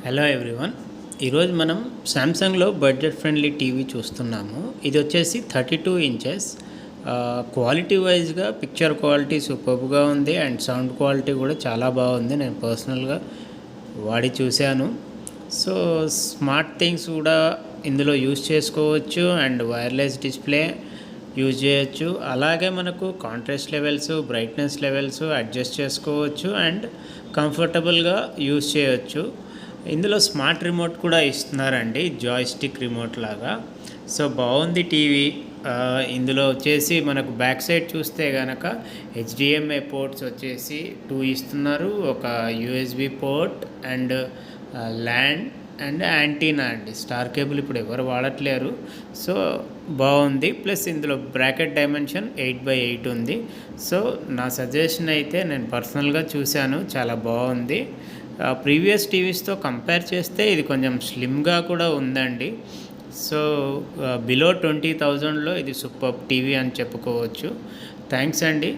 Hello everyone. ఈరోజు మనం శాంసంగ్లో budget friendly TV చూస్తున్నాము. ఇది వచ్చేసి 32 ఇంచెస్. క్వాలిటీ వైజ్గా పిక్చర్ క్వాలిటీ సూపర్గా ఉంది అండ్ సౌండ్ క్వాలిటీ కూడా చాలా బాగుంది. నేను పర్సనల్గా వాడి చూశాను. సో స్మార్ట్ థింగ్స్ కూడా ఇందులో యూజ్ చేసుకోవచ్చు అండ్ వైర్లెస్ డిస్ప్లే యూజ్ చేయొచ్చు. అలాగే మనకు contrast levels, brightness levels adjust చేసుకోవచ్చు అండ్ కంఫర్టబుల్గా యూజ్ చేయొచ్చు. ఇందులో స్మార్ట్ రిమోట్ కూడా ఇస్తున్నారండి, జాయ్స్టిక్ రిమోట్ లాగా. సో బాగుంది టీవీ. ఇందులో వచ్చేసి మనకు బ్యాక్ సైడ్ చూస్తే కనుక హెచ్డిఎంఐ పోర్ట్స్ వచ్చేసి 2 ఇస్తున్నారు, ఒక USB port and land and antenna అండి. స్టార్ కేబుల్ ఇప్పుడు ఎవరు వాడట్లేరు. సో బాగుంది. ప్లస్ ఇందులో బ్రాకెట్ డైమెన్షన్ 8x8 ఉంది. సో నా సజెషన్ అయితే నేను పర్సనల్గా చూశాను, చాలా బాగుంది. ప్రీవియస్ టీవీస్తో కంపేర్ చేస్తే ఇది కొంచెం స్లిమ్గా కూడా ఉందండి. సో బిలో 20,000లో ఇది సూపర్ టీవీ అని చెప్పుకోవచ్చు. థ్యాంక్స్ అండి.